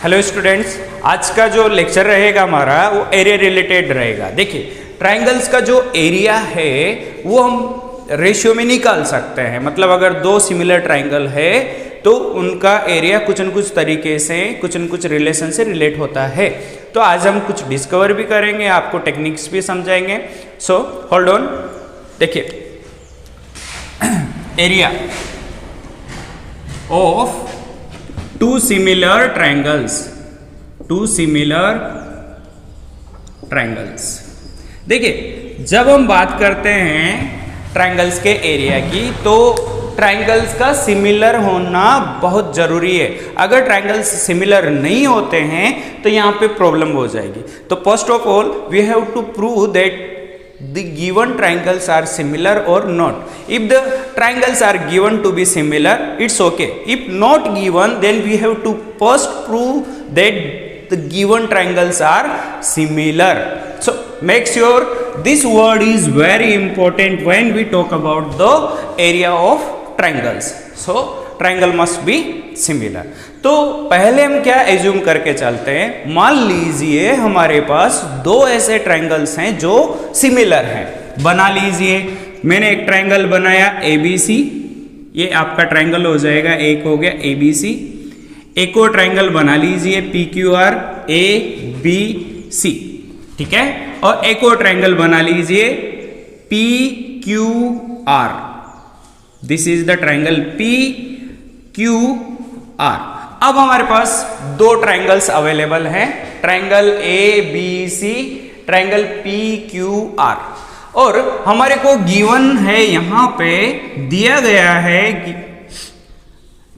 Hello students, आज का जो लेक्चर रहेगा हमारा वो एरिया रिलेटेड रहेगा। देखिए, ट्रायंगल्स का जो एरिया है वो हम रेशियो में निकाल सकते हैं। मतलब अगर दो सिमिलर ट्रायंगल है तो उनका एरिया कुछ न कुछ तरीके से कुछ न कुछ रिलेशन से रिलेट होता है। तो आज हम कुछ डिस्कवर भी करेंगे, आपको टेक्निक्स भी समझाएंगे। So hold on. देखिए, area of two similar triangles, देखिए जब हम बात करते हैं ट्रायंगल्स के एरिया की तो ट्रायंगल्स का सिमिलर होना बहुत जरूरी है। अगर ट्रायंगल्स सिमिलर नहीं होते हैं तो यहाँ पे प्रॉब्लम हो जाएगी। तो first of all we have to prove that the given triangles are similar or not. If the triangles are given to be similar, it's okay. If not given, then we have to first prove that the given triangles are similar. So make sure this word is very important when we talk about the area of triangles. So triangle must be similar. तो पहले हम क्या assume करके चलते हैं, मान लीजिए हमारे पास दो ऐसे ट्रायंगल्स हैं जो सिमिलर हैं। बना लीजिए, मैंने एक ट्रायंगल बनाया ABC, ये आपका ट्रायंगल हो जाएगा, एक हो गया ABC। एक और ट्रायंगल बना लीजिए PQR ABC, ठीक है। और एक और ट्रायंगल बना लीजिए PQR, this is the triangle PQR। अब हमारे पास दो ट्रायंगल्स अवेलेबल हैं, ट्रायंगल ABC, ट्रायंगल PQR। और हमारे को गिवन है, यहां पे दिया गया है कि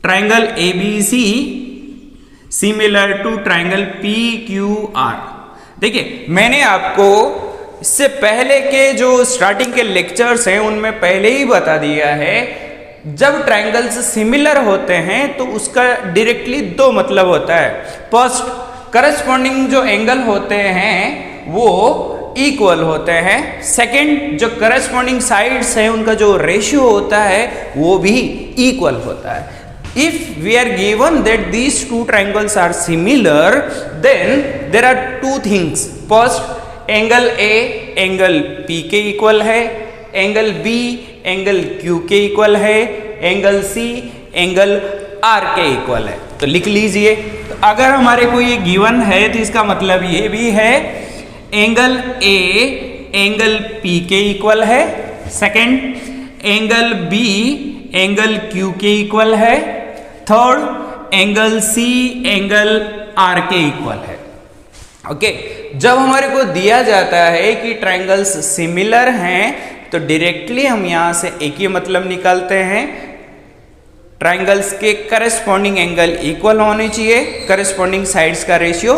triangle ABC similar to triangle PQR। देखिए, मैंने आपको इससे पहले के जो स्टार्टिंग के लेक्चर्स हैं उनमें पहले ही बता दिया है, जब ट्रायंगल्स सिमिलर होते हैं तो उसका डायरेक्टली दो मतलब होता है। फर्स्ट, करस्पॉन्डिंग जो एंगल होते हैं वो इक्वल होते हैं। सेकंड, जो करस्पॉन्डिंग साइड्स हैं उनका जो रेशियो होता है वो भी इक्वल होता है। If we are given that these two triangles are similar, then there are two things. First, angle A angle P के इक्वल है, एंगल B एंगल Q के इक्वल है, एंगल C एंगल R के इक्वल है। तो लिख लीजिए, तो अगर हमारे को ये गिवन है तो इसका मतलब ये भी है एंगल A एंगल P के इक्वल है, second angle B angle Q के इक्वल है, third angle C angle R के इक्वल है। ओके, जब हमारे को दिया जाता है कि ट्रायंगल्स सिमिलर हैं तो डायरेक्टली हम यहां से एक ही मतलब निकालते हैं, ट्रायंगल्स के करस्पॉन्डिंग एंगल इक्वल होने चाहिए, करस्पॉन्डिंग साइड्स का रेशियो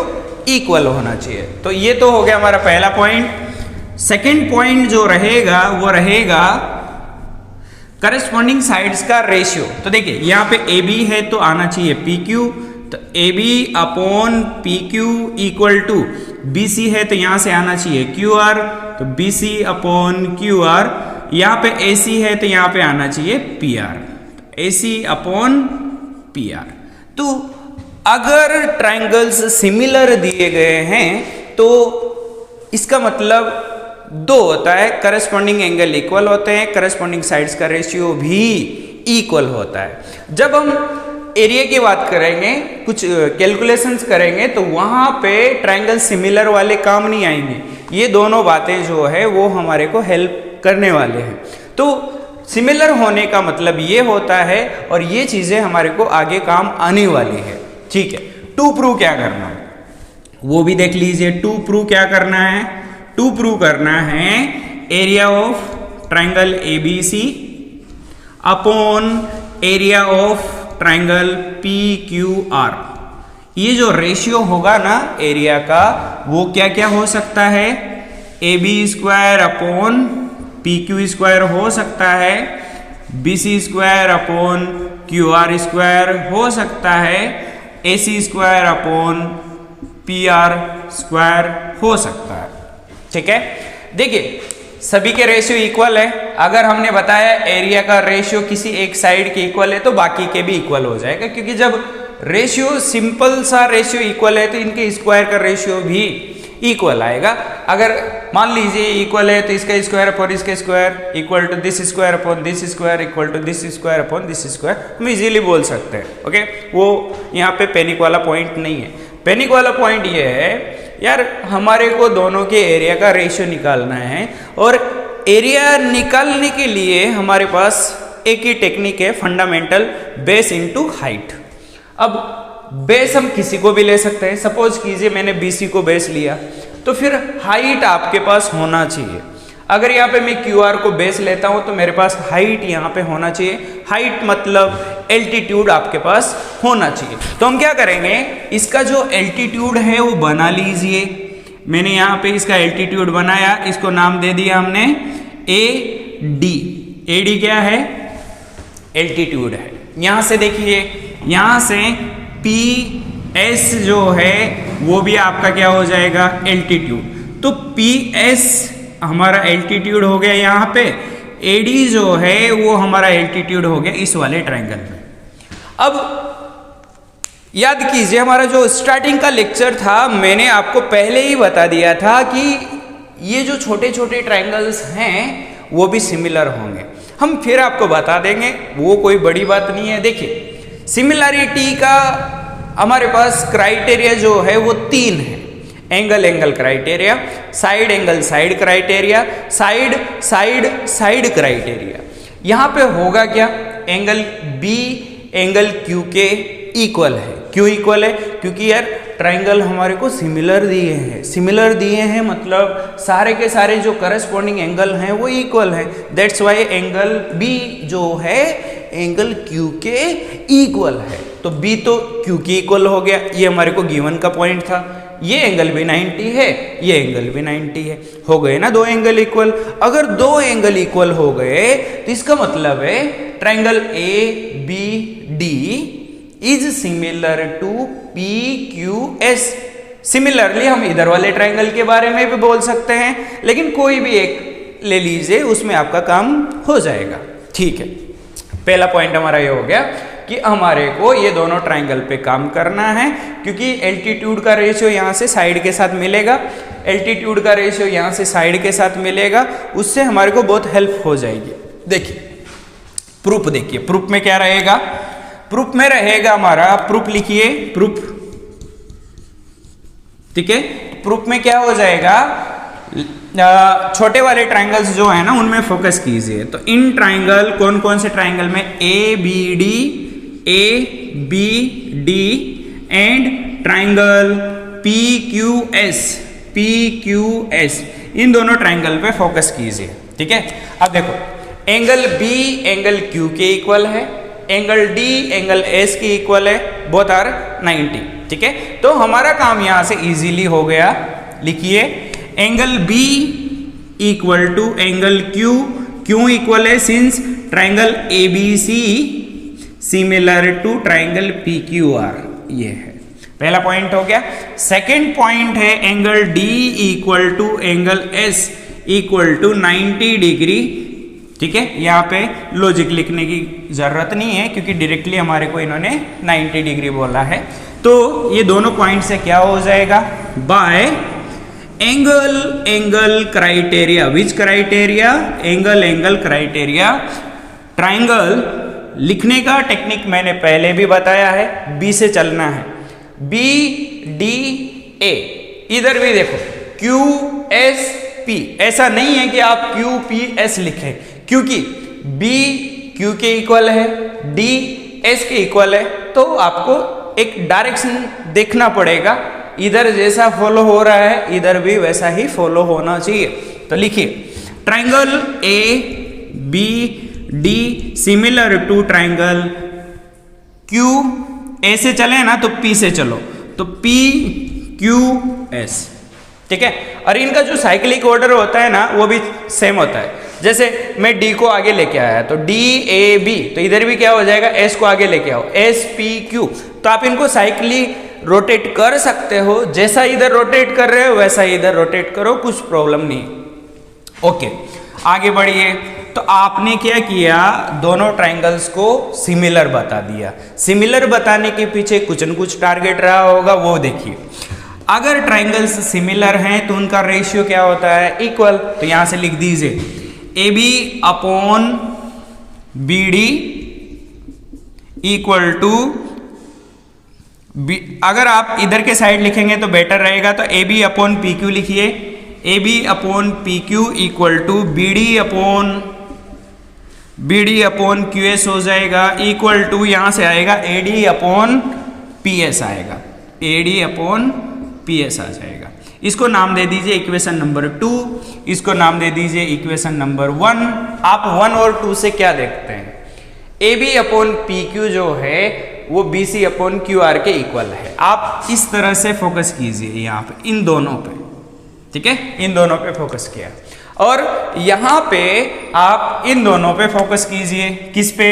इक्वल होना चाहिए। तो ये तो हो गया हमारा पहला पॉइंट। सेकंड पॉइंट जो रहेगा वो रहेगा करस्पॉन्डिंग साइड्स का रेशियो। तो देखिए, यहां पे AB है तो आना चाहिए PQ, तो AB upon PQ equal to BC है तो यहां से आना चाहिए QR, तो BC अपॉन QR। यहां पे AC है तो यहां पे आना चाहिए PR, AC अपॉन PR। तो अगर ट्रायंगल्स सिमिलर दिए गए हैं तो इसका मतलब दो होता है, करस्पॉन्डिंग एंगल इक्वल होते हैं, करस्पॉन्डिंग साइड्स का रेशियो भी इक्वल होता है। जब हम एरिया की बात करेंगे, कुछ कैलकुलेशंस करेंगे तो वहां पे ट्रायंगल सिमिलर वाले काम नहीं आएंगे। ये दोनों बातें जो है वो हमारे को हेल्प करने वाले हैं। तो सिमिलर होने का मतलब ये होता है और ये चीजें हमारे को आगे काम आने वाली है। ठीक है, टू प्रूव क्या करना है वो भी देख लीजिए। टू प्रूव क्या करना है, टू प्रूव करना है area of triangle ABC upon area of triangle PQR। ये जो रेशियो होगा ना एरिया का, वो क्या क्या हो सकता है, AB square upon PQ square हो सकता है, BC square upon QR square हो सकता है, AC square upon PR square हो सकता है। ठीक है, देखिए सभी के रेशियो इक्वल है। अगर हमने बताया एरिया का रेशियो किसी एक साइड के इक्वल है तो बाकी के भी इक्वल हो जाएगा, क्योंकि जब रेशियो सिंपल सा रेशियो इक्वल है तो इनके स्क्वायर का रेशियो भी इक्वल आएगा। अगर मान लीजिए इक्वल है तो इसका स्क्वायर अपॉन इसका square equal to this square upon this square equal to this square upon this square, हम इजीली बोल सकते हैं। ओके, वो यहाँ पे पैनिक वाला पॉइंट नहीं है। पैनिक वाला पॉइंट ये है यार, हमारे को दोनों के एरिया का रेशियो निकालना है, और एरिया निकालने के लिए हमारे पास एक ही टेक्निक है, फंडामेंटल बेस इनटू हाइट। अब बेस हम किसी को भी ले सकते हैं। सपोज कीजिए मैंने BC को बेस लिया, तो फिर हाइट आपके पास होना चाहिए। अगर यहाँ पे मैं QR को बेस लेता हूँ तो मेरे पास हाइट यहाँ पे होना चाहिए। हाइट मतलब एल्टीट्यूड आपके पास होना चाहिए। तो हम क्या करेंगे, इसका जो एल्टीट्यूड है वो बना लीजिए। मैंने यहाँ पे इसका एल्टीट्यूड बनाया, इसको नाम दे दिया हमने AD। AD क्या है, एल्टीट्यूड है। यहाँ से देखिए, यहाँ से PS जो है वो भी आपका क्या हो जाएगा, एल्टीट्यूड। तो PS हमारा एल्टीट्यूड हो गया यहाँ पे, AD जो है वो हमारा एल्टीट्यूड हो गया इस वाले ट्रायंगल में। अब याद कीजिए, हमारा जो स्टार्टिंग का लेक्चर था मैंने आपको पहले ही बता दिया था कि ये जो छोटे छोटे ट्रायंगल्स हैं वो भी सिमिलर होंगे। हम फिर आपको बता देंगे, वो कोई बड़ी बात नहीं है। देखिए, सिमिलैरिटी का हमारे पास क्राइटेरिया जो है वो 3 है। Angle angle criteria, side angle side criteria, side side side criteria. यहाँ पे होगा क्या, एंगल B एंगल Q के इक्वल है। क्यों इक्वल है, क्योंकि यार ट्राइंगल हमारे को सिमिलर दिए हैं। सिमिलर दिए हैं मतलब सारे के सारे जो करस्पॉन्डिंग एंगल हैं वो इक्वल है। दैट्स वाई एंगल B जो है एंगल Q के इक्वल है। तो B तो Q के इक्वल हो गया, ये हमारे को गिवन का पॉइंट था। ये एंगल भी 90 है, ये एंगल भी 90 है, हो गए ना 2 एंगल इक्वल। अगर 2 एंगल इक्वल हो गए तो इसका मतलब है triangle ABD is similar to PQS। Similarly हम इधर वाले ट्राइंगल के बारे में भी बोल सकते हैं, लेकिन कोई भी एक ले लीजिए, उसमें आपका काम हो जाएगा। ठीक है, पहला पॉइंट हमारा ये हो गया कि हमारे को ये दोनों ट्राइंगल पे काम करना है, क्योंकि एल्टीट्यूड का रेशियो यहाँ से साइड के साथ मिलेगा, एल्टीट्यूड का रेशियो यहाँ से साइड के साथ मिलेगा, उससे हमारे को बहुत हेल्प हो जाएगी। देखिए प्रूफ, देखिए प्रूफ में क्या रहेगा, प्रूफ में रहेगा हमारा, प्रूफ लिखिए प्रूफ। ठीक है, प्रूफ में क्या हो जाएगा, छोटे वाले ट्राइंगल्स जो है ना उनमें फोकस कीजिए। तो इन ट्राइंगल, कौन कौन से ट्राइंगल में, ABD एंड ट्राइंगल PQS, इन दोनों ट्राइंगल पे फोकस कीजिए। ठीक है, अब देखो एंगल B एंगल Q के इक्वल है, एंगल D एंगल S के इक्वल है, बोथ आर 90। ठीक है, तो हमारा काम यहां से इजीली हो गया। लिखिए angle B equal to angle Q, क्यों इक्वल है, since triangle ABC similar to triangle PQR। ये है पहला पॉइंट हो गया। सेकंड पॉइंट है angle D equal to angle S equal to 90 degree. ठीक है, यहाँ पे लॉजिक लिखने की जरूरत नहीं है क्योंकि डायरेक्टली हमारे को इन्होंने 90 डिग्री बोला है। तो ये दोनों पॉइंट से क्या हो जाएगा, बाय एंगल क्राइटेरिया। विच क्राइटेरिया, एंगल क्राइटेरिया। ट्राइंगल लिखने का टेक्निक मैंने पहले भी बताया है, B से चलना है, BDA। इधर भी देखो QSP, ऐसा नहीं है कि आप QPS लिखें, क्योंकि B Q के इक्वल है, D S के इक्वल है, तो आपको एक डायरेक्शन देखना पड़ेगा। इधर जैसा फॉलो हो रहा है इधर भी वैसा ही फॉलो होना चाहिए। तो लिखिए triangle ABD similar to triangle Q। A से चले ना तो P से चलो, तो PQS। ठीक है, और इनका जो साइक्लिक ऑर्डर होता है ना वो भी सेम होता है। जैसे मैं D को आगे लेके आया तो DAB, तो इधर भी क्या हो जाएगा, S को आगे लेके आओ SPQ। तो आप इनको साइक्ली रोटेट कर सकते हो, जैसा इधर रोटेट कर रहे हो वैसा इधर रोटेट करो, कुछ प्रॉब्लम नहीं। ओके, आगे बढ़िए। तो आपने क्या किया, दोनों ट्रायंगल्स को सिमिलर बता दिया। सिमिलर बताने के पीछे कुछ न कुछ टारगेट रहा होगा, वो देखिए। अगर ट्रायंगल्स सिमिलर हैं तो उनका रेशियो क्या होता है, इक्वल। तो यहां से लिख दीजिए AB upon BD equal to, अगर आप इधर के साइड लिखेंगे तो बेटर रहेगा, तो AB अपॉन PQ लिखिए। AB upon PQ equal to BD upon QS हो जाएगा, इक्वल टू यहां से आएगा AD अपॉन PS आएगा, AD अपॉन PS आ जाएगा। इसको नाम दे दीजिए इक्वेशन नंबर 2, इसको नाम दे दीजिए इक्वेशन नंबर 1। आप 1 और 2 से क्या देखते हैं, AB अपॉन PQ जो है वो BC अपॉन QR के इक्वल है। आप इस तरह से फोकस कीजिए यहाँ पे, इन दोनों पे, ठीक है, इन दोनों पे फोकस किया। और यहाँ पे आप इन दोनों पे फोकस कीजिए, किस पे,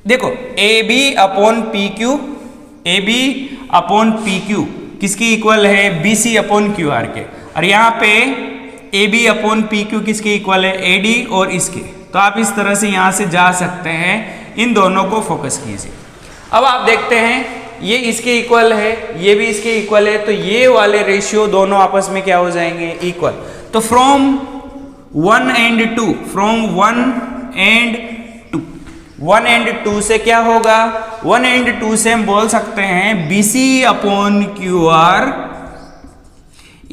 देखो AB upon PQ, AB upon PQ किसकी इक्वल है, BC अपॉन QR के। और यहाँ पे AB अपॉन PQ किसके इक्वल है, AD और इसके। तो आप इस तरह से यहाँ से जा सकते हैं, इन दोनों को फोकस कीजिए। अब आप देखते हैं ये इसके इक्वल है, ये भी इसके इक्वल है, तो ये वाले रेशियो दोनों आपस में क्या हो जाएंगे, इक्वल। तो from 1 and 2, from 1 and 2, 1 and 2 से क्या होगा, 1 and 2 से हम बोल सकते हैं BC upon QR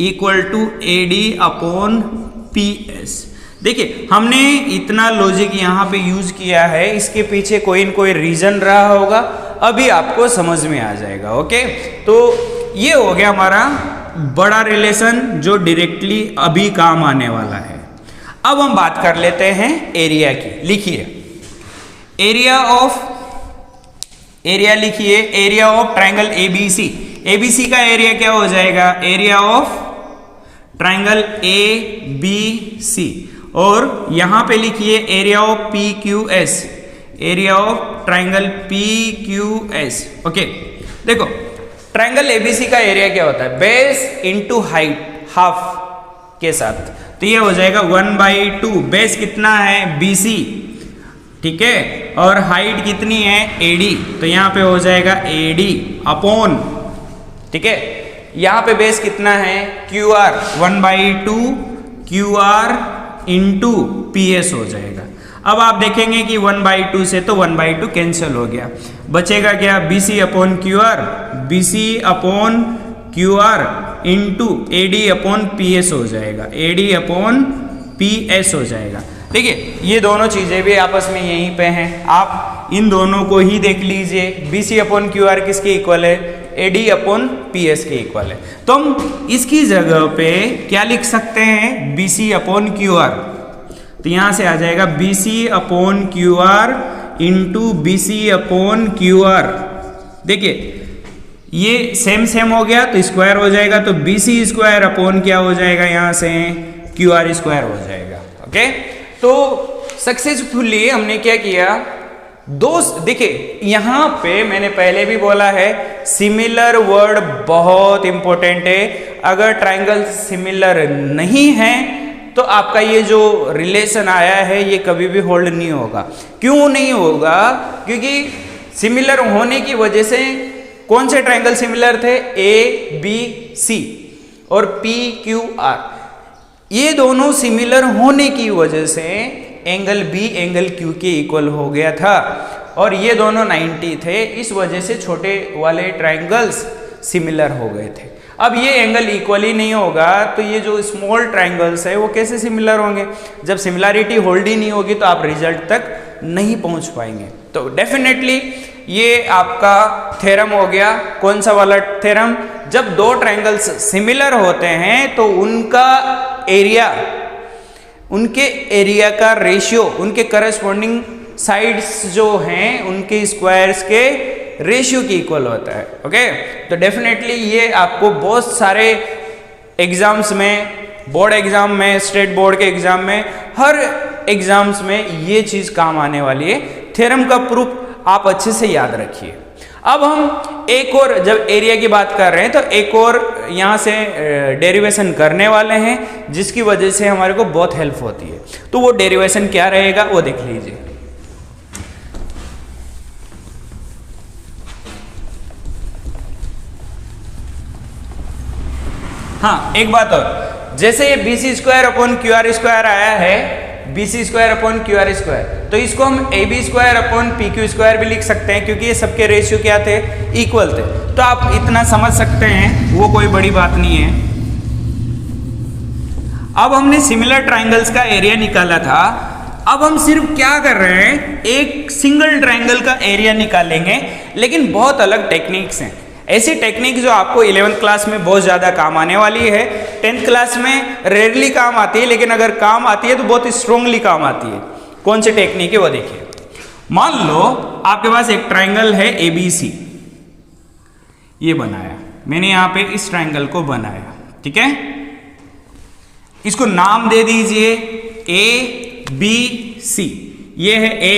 equal to AD upon PS। देखिए हमने इतना लॉजिक यहाँ पे यूज किया है, इसके पीछे कोई न कोई रीजन रहा होगा, अभी आपको समझ में आ जाएगा। ओके, तो ये हो गया हमारा बड़ा रिलेशन जो डायरेक्टली अभी काम आने वाला है। अब हम बात कर लेते हैं एरिया की। लिखिए एरिया लिखिए, area of triangle ABC। ABC का एरिया क्या हो जाएगा, एरिया ऑफ ट्रायंगल ABC। और यहां पे लिखिए area of PQS, area of triangle PQS। Okay, देखो ट्रायंगल ABC का एरिया क्या होता है, बेस इंटू हाइट हाफ के साथ, तो ये हो जाएगा 1/2। बेस कितना है, BC, ठीक है, और हाइट कितनी है, AD, तो यहां पे हो जाएगा AD अपॉन, ठीक है, यहां पे बेस कितना है, QR, 1/2 QR इंटू PS हो जाएगा। अब आप देखेंगे कि 1/2 से तो 1/2 कैंसिल हो गया, बचेगा क्या, BC upon QR, BC upon QR into AD upon PS हो जाएगा, AD अपॉन PS हो जाएगा। देखिए ये दोनों चीजें भी आपस में यहीं पे हैं, आप इन दोनों को ही देख लीजिए। BC अपॉन QR किसके इक्वल है, AD अपॉन PS के इक्वल है। तो हम इसकी जगह पे क्या लिख सकते हैं, BC अपॉन QR, तो यहां से आ जाएगा BC upon QR into BC upon QR। देखिए ये सेम हो गया तो स्क्वायर हो जाएगा, तो BC स्क्वायर अपॉन क्या हो जाएगा, यहां से QR स्क्वायर हो जाएगा। ओके, तो सक्सेसफुली हमने क्या किया, देखिए यहां पे मैंने पहले भी बोला है सिमिलर वर्ड बहुत इंपॉर्टेंट है। अगर ट्रायंगल सिमिलर नहीं है तो आपका ये जो रिलेशन आया है ये कभी भी होल्ड नहीं होगा। क्यों नहीं होगा, क्योंकि सिमिलर होने की वजह से कौन से ट्रायंगल सिमिलर थे, ABC और PQR, ये दोनों सिमिलर होने की वजह से एंगल B एंगल Q के इक्वल हो गया था, और ये दोनों 90 थे, इस वजह से छोटे वाले ट्रायंगल्स सिमिलर हो गए थे। अब ये एंगल इक्वल ही नहीं होगा तो ये जो स्मॉल ट्रायंगल्स है वो कैसे सिमिलर होंगे, जब सिमिलरिटी होल्ड ही नहीं होगी तो आप रिजल्ट तक नहीं पहुंच पाएंगे। तो डेफिनेटली ये आपका थ्योरम हो गया। कौन सा वाला थ्योरम, जब दो ट्रायंगल्स सिमिलर होते हैं तो उनका एरिया, उनके एरिया का रेशियो, उनके करस्पॉन्डिंग साइड्स जो हैं उनके स्क्वायर्स के रेशियो की इक्वल होता है। ओके, तो डेफिनेटली ये आपको बहुत सारे एग्जाम्स में, बोर्ड एग्जाम में, स्टेट बोर्ड के एग्जाम में, हर एग्जाम्स में ये चीज काम आने वाली है। थ्योरम का प्रूफ आप अच्छे से याद रखिए। अब हम एक और, जब एरिया की बात कर रहे हैं तो एक और यहाँ से डेरिवेशन करने वाले हैं, जिसकी वजह से हमारे को बहुत हेल्प होती है। तो वो डेरिवेशन क्या रहेगा वो देख लीजिए। हाँ, एक बात और, जैसे ये BC square upon QR square आया है, BC square upon QR square, तो इसको हम AB square upon PQ square भी लिख सकते हैं, क्योंकि ये सबके रेशियो क्या थे, इक्वल थे। तो आप इतना समझ सकते हैं, वो कोई बड़ी बात नहीं है। अब हमने सिमिलर ट्राइंगल्स का एरिया निकाला था, अब हम सिर्फ क्या कर रहे हैं, एक सिंगल ट्राइंगल का एरिया निकालेंगे, लेकिन बहुत अलग टेक्निक्स हैं। ऐसी टेक्निक जो आपको 11th क्लास में बहुत ज़्यादा काम आने वाली है, 10th क्लास में रेयरली काम आती है, लेकिन अगर काम आती है तो बहुत स्ट्रोंगली काम आती है। कौन सी टेक्निक है वो देखिए। मान लो आपके पास एक ट्राइंगल है ABC, ये बनाया मैंने, यहाँ पे इस ट्राइंगल को बनाया, ठीक है। इसको नाम दे दीजिए ABC, ये है A,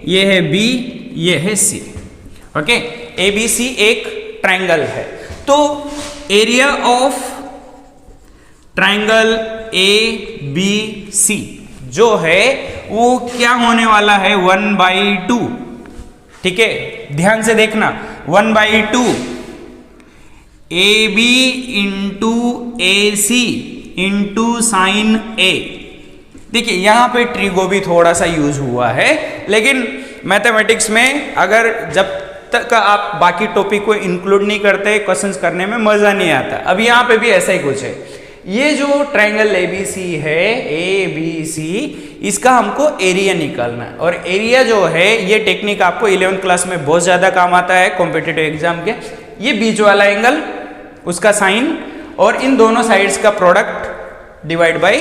ये है B, ये है C, ओके। ABC एक ट्राइंगल है, तो एरिया ऑफ ट्राइंगल ABC जो है वो क्या होने वाला है, 1/2, ठीक है। ध्यान से देखना, 1/2 AB into AC into sine A। देखिए यहाँ पे ट्रिगो भी थोड़ा सा यूज हुआ है, लेकिन मैथमेटिक्स में अगर जब तक आप बाकी टॉपिक को इंक्लूड नहीं करते, क्वेश्चंस करने में मजा नहीं आता। अब यहाँ पे भी ऐसा ही कुछ है। ये जो ट्राइंगल ABC है, ABC, इसका हमको एरिया निकालना है, और एरिया जो है ये टेक्निक आपको 11th क्लास में बहुत ज्यादा काम आता है कॉम्पिटिटिव एग्जाम के। ये बीच वाला एंगल, उसका साइन, और इन दोनों साइड्स का प्रोडक्ट डिवाइड बाई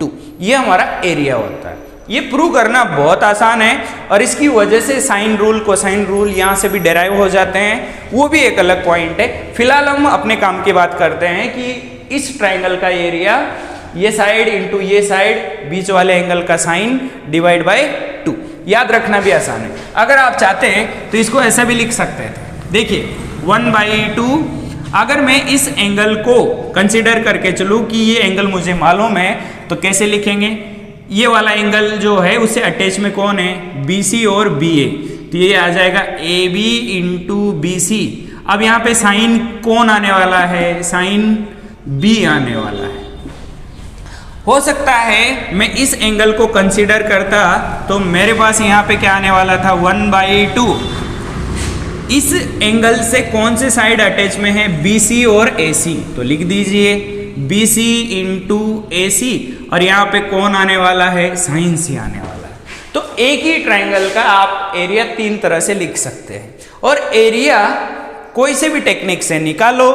2, ये हमारा एरिया होता है। ये प्रूव करना बहुत आसान है, और इसकी वजह से साइन रूल, कोसाइन रूल यहाँ से भी डेराइव हो जाते हैं, वो भी एक अलग पॉइंट है। फिलहाल हम अपने काम की बात करते हैं कि इस ट्राइंगल का एरिया, ये साइड इंटू ये साइड, बीच वाले एंगल का साइन डिवाइड बाय 2। याद रखना भी आसान है। अगर आप चाहते हैं तो इसको ऐसा भी लिख सकते थे। देखिए 1/2, अगर मैं इस एंगल को कंसिडर करके चलूँ कि ये एंगल मुझे मालूम है, तो कैसे लिखेंगे, ये वाला एंगल जो है उससे अटैच में कौन है, BC और BA, तो ये आ जाएगा AB इंटू BC। अब यहाँ पे साइन कौन आने वाला है, साइन B आने वाला है। हो सकता है मैं इस एंगल को कंसीडर करता तो मेरे पास यहाँ पे क्या आने वाला था, 1/2। इस एंगल से कौन से साइड अटैच में है, BC और AC, तो लिख दीजिए BC इंटू AC, और यहाँ पे कौन आने वाला है, साइन C आने वाला है। तो एक ही ट्राइंगल का आप एरिया 3 तरह से लिख सकते हैं, और एरिया कोई से भी टेक्निक से निकालो,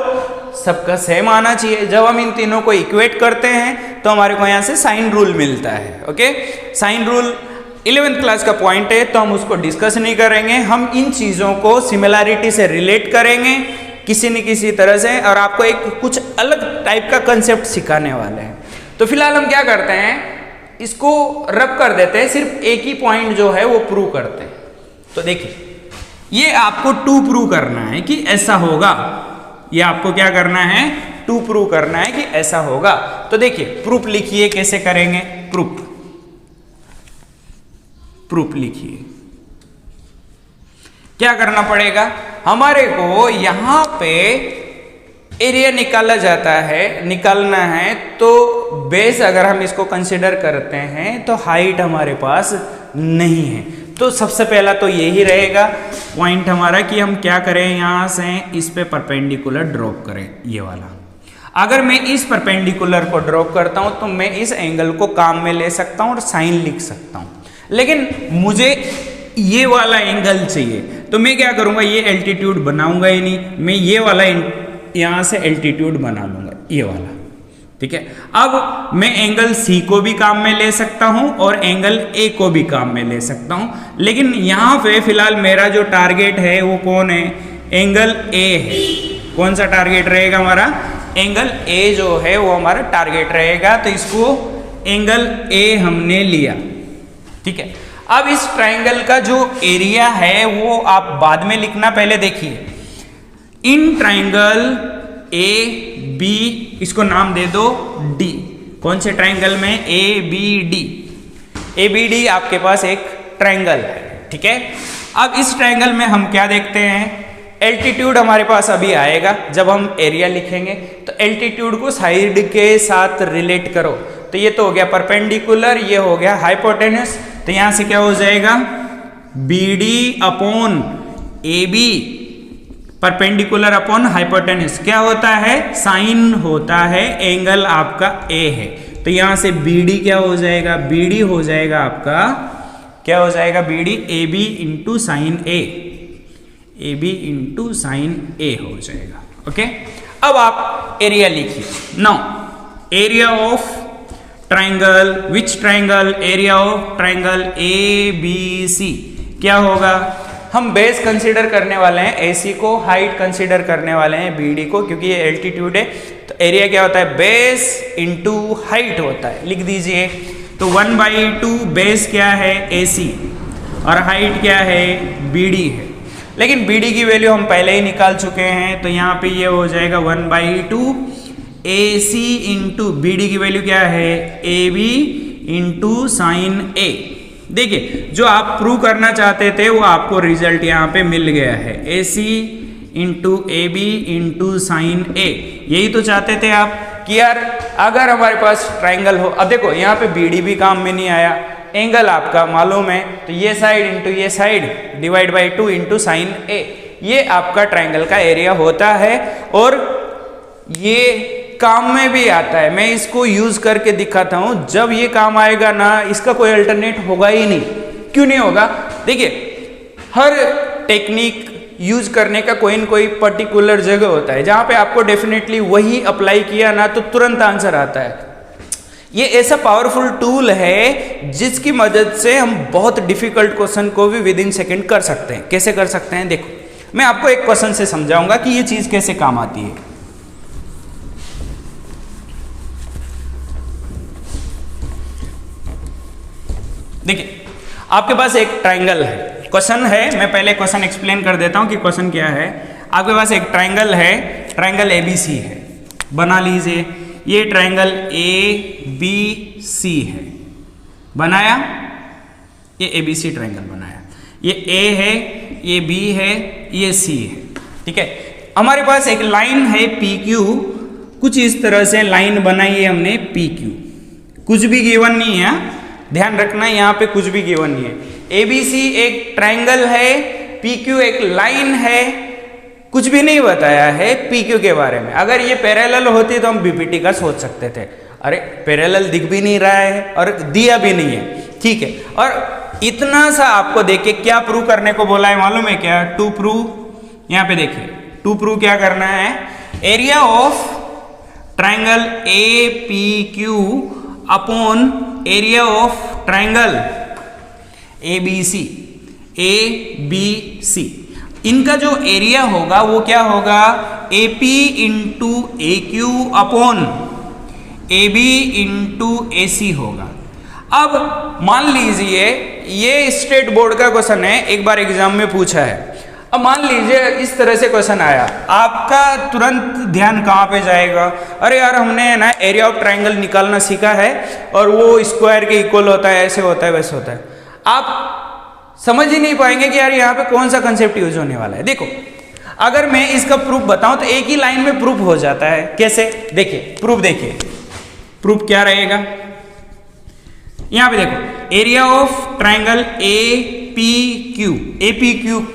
सबका सेम आना चाहिए। जब हम इन तीनों को इक्वेट करते हैं तो हमारे को यहाँ से साइन रूल मिलता है, okay. Sine rule 11th class का पॉइंट है, तो हम उसको डिस्कस नहीं करेंगे। हम इन चीज़ों को सिमिलैरिटी से रिलेट करेंगे किसी न किसी तरह से, और आपको एक कुछ अलग टाइप का कंसेप्ट सिखाने वाले हैं। तो फिलहाल हम क्या करते हैं, इसको रब कर देते हैं, सिर्फ एक ही पॉइंट जो है वो प्रूव करते हैं। तो देखिए ये आपको 2 प्रूव करना है कि ऐसा होगा, ये आपको क्या करना है, 2 प्रूव करना है कि ऐसा होगा। तो देखिए प्रूफ लिखिए, कैसे करेंगे, प्रूफ लिखिए। क्या करना पड़ेगा, हमारे को यहाँ पे एरिया निकालना है, तो बेस अगर हम इसको कंसिडर करते हैं तो हाइट हमारे पास नहीं है, तो सबसे पहला तो यही रहेगा पॉइंट हमारा कि हम क्या करें, यहाँ से इस पे परपेंडिकुलर ड्रॉप करें, ये वाला। अगर मैं इस परपेंडिकुलर को ड्रॉप करता हूँ तो मैं इस एंगल को काम में ले सकता हूँ और साइन लिख सकता हूँ, लेकिन मुझे ये वाला एंगल चाहिए, तो मैं क्या करूँगा, ये एल्टीट्यूड बनाऊंगा ही नहीं, मैं ये वाला यहाँ से एल्टीट्यूड बना लूंगा, ये वाला, ठीक है। अब मैं एंगल C को भी काम में ले सकता हूं और एंगल A को भी काम में ले सकता हूं, लेकिन यहाँ पे फिलहाल मेरा जो टारगेट है वो कौन है, एंगल A है। कौन सा टारगेट रहेगा हमारा, एंगल A जो है वो हमारा टारगेट रहेगा, तो इसको एंगल A हमने लिया, ठीक है। अब इस ट्राइंगल का जो एरिया है वो आप बाद में लिखना, पहले देखिए इन ट्राइंगल ए बी, इसको नाम दे दो डी। कौन से ट्रायंगल में? A B D. A B D आपके पास एक ट्रायंगल है, ठीक है। अब इस ट्रायंगल में हम क्या देखते हैं? एल्टीट्यूड हमारे पास अभी आएगा जब हम एरिया लिखेंगे। तो एल्टीट्यूड को साइड के साथ रिलेट करो। तो ये तो हो गया परपेंडिकुलर, ये हो गया हाइपोटेन्यूस। तो यहां से क्या हो जाएगा? B D upon A B perpendicular upon hypotenuse क्या होता है? साइन होता है, एंगल आपका ए है। तो यहां से बी डी क्या हो जाएगा? बी डी हो जाएगा आपका, क्या हो जाएगा? B D A B into sine A, A B into sine A हो जाएगा। ओके, अब आप एरिया लिखिए। Now area of triangle, which triangle? Area of triangle A B C क्या होगा? हम बेस कंसीडर करने वाले हैं एसी को, हाइट कंसीडर करने वाले हैं बीडी को, क्योंकि ये एल्टीट्यूड है। तो एरिया क्या होता है? बेस इंटू हाइट होता है। लिख दीजिए। तो 1/2 बेस क्या है? एसी, और हाइट क्या है? बीडी है। लेकिन बीडी की वैल्यू हम पहले ही निकाल चुके हैं, तो यहाँ पे ये हो जाएगा 1/2 ए सी इंटू बी डी की वैल्यू क्या है? ए बी इंटू साइन ए। देखिए, जो आप प्रूव करना चाहते थे वो आपको रिजल्ट यहाँ पे मिल गया है, A C into A B into sine A. यही तो चाहते थे आप कि यार अगर हमारे पास ट्राइंगल हो। अब देखो यहाँ पे बी डी भी काम में नहीं आया, एंगल आपका मालूम है, तो ये साइड इंटू ये side divide by 2 into sine A, ये आपका ट्राइंगल का एरिया होता है। और ये काम में भी आता है, मैं इसको यूज करके दिखाता हूं। जब ये काम आएगा ना, इसका कोई अल्टरनेट होगा ही नहीं। क्यों नहीं होगा? देखिए, हर टेक्निक यूज करने का कोई न कोई पर्टिकुलर जगह होता है जहां पे आपको डेफिनेटली वही अप्लाई किया ना तो तुरंत आंसर आता है। ये ऐसा पावरफुल टूल है जिसकी मदद से हम बहुत डिफिकल्ट क्वेश्चन को भी विद इन सेकेंड कर सकते हैं। कैसे कर सकते हैं? देखो, मैं आपको एक क्वेश्चन से समझाऊंगा कि ये चीज कैसे काम आती है। देखिए, आपके पास एक ट्राइंगल है, क्वेश्चन है। मैं पहले क्वेश्चन एक्सप्लेन कर देता हूं कि क्वेश्चन क्या है। आपके पास एक ट्राइंगल है, ट्राइंगल एबीसी है, बना लीजिए। ये ट्राइंगल ए बी सी है, बनाया, ये एबीसी ट्राइंगल बनाया। ये ए है, ये बी है, ये सी है, ठीक है। हमारे पास एक लाइन है पी क्यू, कुछ इस तरह से लाइन बनाई है हमने पी क्यू। कुछ भी गिवन नहीं है, ध्यान रखना, यहाँ पे कुछ भी गिवन नहीं है। एबीसी एक ट्राइंगल है, पीक्यू एक लाइन है, कुछ भी नहीं बताया है पीक्यू के बारे में। अगर ये पैरेलल होती तो हम बीपीटी का सोच सकते थे। अरे पैरेलल दिख भी नहीं रहा है और दिया भी नहीं है, ठीक है। और इतना सा आपको देखिए क्या प्रूव करने को बोला है मालूम है क्या? टू प्रूव, यहाँ पे देखिए, टू प्रूव क्या करना है? Area of triangle A P Q upon area of triangle A B C, A B C, इनका जो एरिया होगा वो क्या होगा? A P into A Q upon A B into A C होगा। अब मान लीजिए ये स्टेट बोर्ड का क्वेश्चन है, एक बार एग्जाम में पूछा है। अब मान लीजिए इस तरह से क्वेश्चन आया, आपका तुरंत ध्यान कहाँ पे जाएगा? अरे यार हमने ना एरिया ऑफ ट्राइंगल निकालना सीखा है और वो स्क्वायर के इक्वल होता है, ऐसे होता है, वैसे होता है। आप समझ ही नहीं पाएंगे कि यार यहाँ पे कौन सा कंसेप्ट यूज होने वाला है। देखो, अगर मैं इसका प्रूफ बताऊं तो एक ही लाइन में प्रूफ हो जाता है। कैसे? देखिए, प्रूफ देखिए, प्रूफ क्या रहेगा? यहां पे देखो, area of triangle A P Q, A P Q,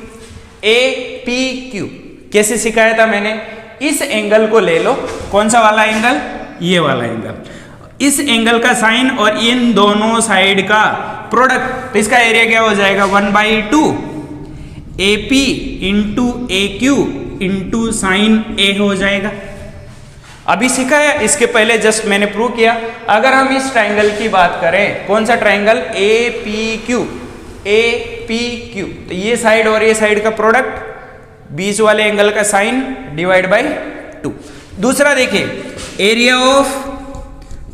A P Q कैसे सिखाया था मैंने? इस एंगल को ले लो, कौन सा वाला एंगल? ये वाला एंगल। इस एंगल का साइन और इन दोनों साइड का प्रोडक्ट, तो इसका एरिया क्या हो जाएगा? 1/2 A P into A Q into sine A हो जाएगा। अभी सिखाया, इसके पहले जस्ट मैंने प्रूव किया। अगर हम इस ट्राइंगल की बात करें, कौन सा triangle? A P Q, A P Q, तो ये साइड और ये साइड का प्रोडक्ट, बीच वाले एंगल का साइन डिवाइड बाय 2। दूसरा देखिए, area of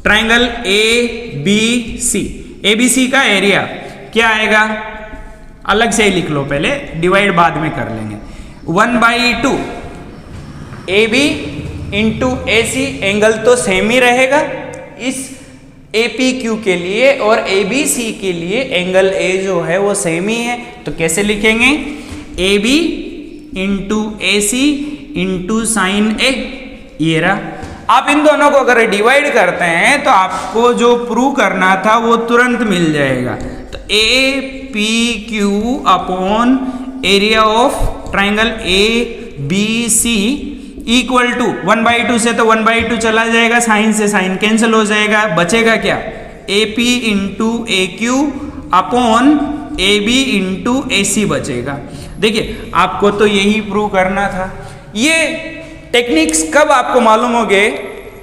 triangle A B C, A B C का एरिया क्या आएगा? अलग से ही लिख लो, पहले डिवाइड बाद में कर लेंगे। 1/2 A B into A C, angle तो सेम ही रहेगा इस ए पी क्यू के लिए, और ए बी सी के लिए एंगल ए जो है वो सेम ही है। तो कैसे लिखेंगे, A B into A C into sine A, ये रहा। आप इन दोनों को अगर डिवाइड करते हैं तो आपको जो प्रूव करना था वो तुरंत मिल जाएगा। तो A P Q upon area of triangle A B C equal to 1/2 से तो 1/2 चला जाएगा, साइन से साइन कैंसिल हो जाएगा, बचेगा क्या, A P into A Q upon A B into A C बचेगा। देखिए आपको तो यही प्रूव करना था। ये टेक्निक्स कब आपको मालूम होंगे,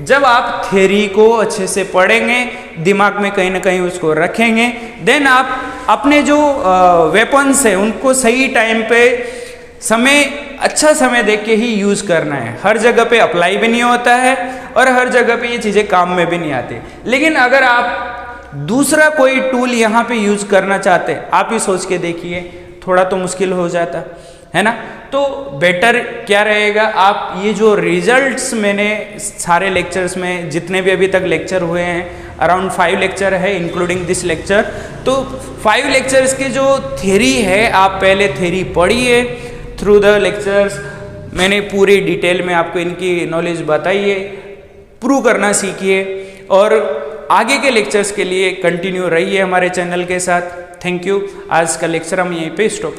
जब आप थ्योरी को अच्छे से पढ़ेंगे, दिमाग में कहीं ना कहीं उसको रखेंगे, देन आप अपने जो वेपन्स है उनको सही टाइम पे समय, अच्छा समय देख के ही यूज करना है। हर जगह पे अप्लाई भी नहीं होता है और हर जगह पे ये चीजें काम में भी नहीं आती। लेकिन अगर आप दूसरा कोई टूल यहाँ पे यूज करना चाहते, आप ही सोच के देखिए, थोड़ा तो मुश्किल हो जाता है ना। तो बेटर क्या रहेगा, आप ये जो रिजल्ट्स मैंने सारे लेक्चर्स में, जितने भी अभी तक लेक्चर हुए हैं, अराउंड 5 लेक्चर है इंक्लूडिंग दिस लेक्चर, तो 5 लेक्चर्स की जो थ्योरी है आप पहले थ्योरी पढ़िए। थ्रू द लेक्चर्स मैंने पूरी डिटेल में आपको इनकी नॉलेज बताई है, प्रूव करना सीखिए, और आगे के लेक्चर्स के लिए कंटिन्यू रहिए हमारे चैनल के साथ। Thank you. आज का लेक्चर हम यहीं पे स्टॉप